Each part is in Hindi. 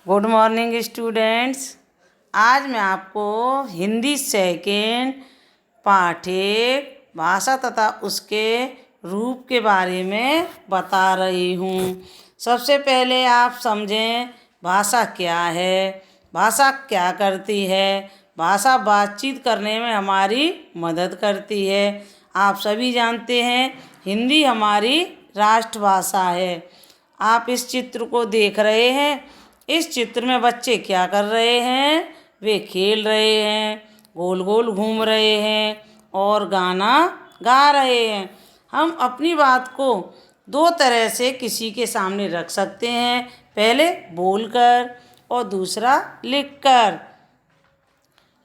Good morning students. आज मैं आपको हिंदी सेकेंड पाठ एक भाषा तथा उसके रूप के बारे में बता रही हूँ। सबसे पहले आप समझें भाषा क्या है, भाषा क्या करती है। भाषा बातचीत करने में हमारी मदद करती है। आप सभी जानते हैं हिंदी हमारी राष्ट्रभाषा है। आप इस चित्र को देख रहे हैं। इस चित्र में बच्चे क्या कर रहे हैं? वे खेल रहे हैं, गोल गोल घूम रहे हैं और गाना गा रहे हैं। हम अपनी बात को दो तरह से किसी के सामने रख सकते हैं, पहले बोलकर और दूसरा लिखकर।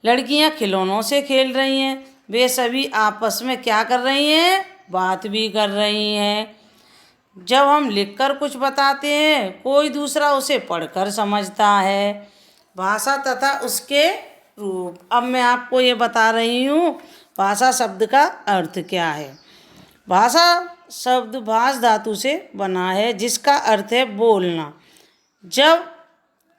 लड़कियां खिलौनों से खेल रही हैं। वे सभी आपस में क्या कर रही हैं? बात भी कर रही हैं। जब हम लिखकर कुछ बताते हैं, कोई दूसरा उसे पढ़कर समझता है। भाषा तथा उसके रूप। अब मैं आपको ये बता रही हूँ भाषा शब्द का अर्थ क्या है। भाषा शब्द भाष धातु से बना है, जिसका अर्थ है बोलना। जब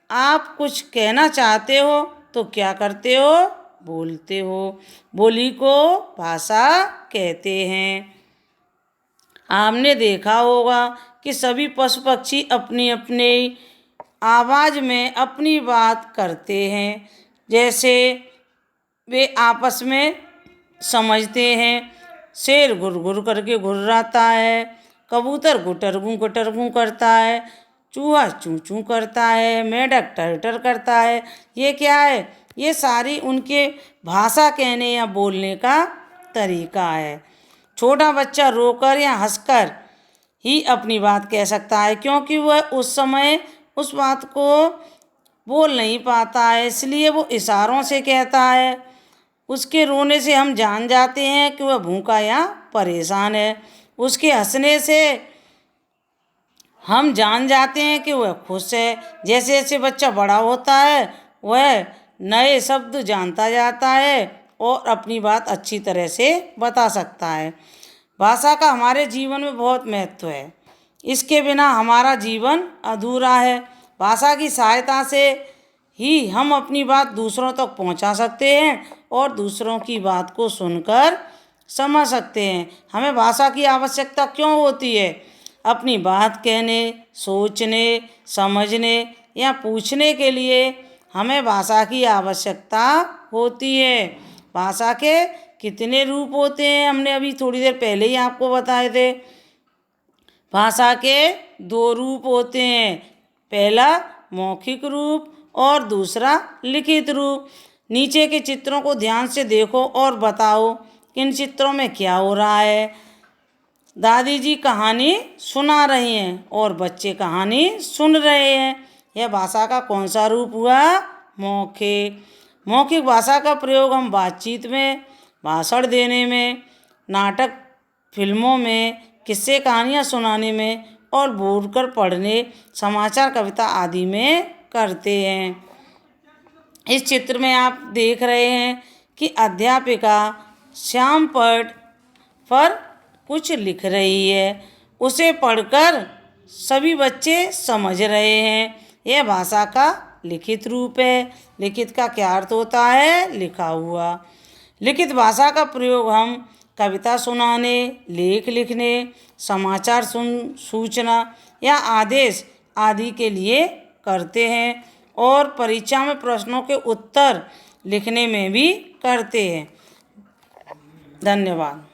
आप कुछ कहना चाहते हो तो क्या करते हो? बोलते हो। बोली को भाषा कहते हैं। आपने देखा होगा कि सभी पशु पक्षी अपनी अपनी आवाज़ में अपनी बात करते हैं, जैसे वे आपस में समझते हैं। शेर गुर गुर करके घुर्राता है, कबूतर गुटर गूं करता है, चूहा चूं चूं करता है, मेंढक टर टर करता है। ये क्या है? ये सारी उनके भाषा कहने या बोलने का तरीका है। छोटा बच्चा रोकर या हंसकर ही अपनी बात कह सकता है, क्योंकि वह उस समय उस बात को बोल नहीं पाता है, इसलिए वो इशारों से कहता है। उसके रोने से हम जान जाते हैं कि वह भूखा या परेशान है। उसके हंसने से हम जान जाते हैं कि वह खुश है। जैसे जैसे बच्चा बड़ा होता है, वह नए शब्द जानता जाता है और अपनी बात अच्छी तरह से बता सकता है। भाषा का हमारे जीवन में बहुत महत्व है। इसके बिना हमारा जीवन अधूरा है। भाषा की सहायता से ही हम अपनी बात दूसरों तक पहुंचा सकते हैं और दूसरों की बात को सुनकर समझ सकते हैं। हमें भाषा की आवश्यकता क्यों होती है? अपनी बात कहने, सोचने, समझने या पूछने के लिए हमें भाषा की आवश्यकता होती है। भाषा के कितने रूप होते हैं? हमने अभी थोड़ी देर पहले ही आपको बताए थे। भाषा के दो रूप होते हैं, पहला मौखिक रूप और दूसरा लिखित रूप। नीचे के चित्रों को ध्यान से देखो और बताओ कि इन चित्रों में क्या हो रहा है। दादी जी कहानी सुना रही हैं और बच्चे कहानी सुन रहे हैं। यह भाषा का कौन सा रूप हुआ? मौखिक। मौखिक भाषा का प्रयोग हम बातचीत में, भाषण देने में, नाटक, फिल्मों में, किस्से कहानियाँ सुनाने में और बोलकर पढ़ने, समाचार, कविता आदि में करते हैं। इस चित्र में आप देख रहे हैं कि अध्यापिका श्यामपट्ट पर कुछ लिख रही है। उसे पढ़कर सभी बच्चे समझ रहे हैं। यह भाषा का लिखित रूप है। लिखित का क्या अर्थ होता है? लिखा हुआ। लिखित भाषा का प्रयोग हम कविता सुनाने, लेख लिखने, समाचार सूचना या आदेश आदि के लिए करते हैं और परीक्षा में प्रश्नों के उत्तर लिखने में भी करते हैं। धन्यवाद।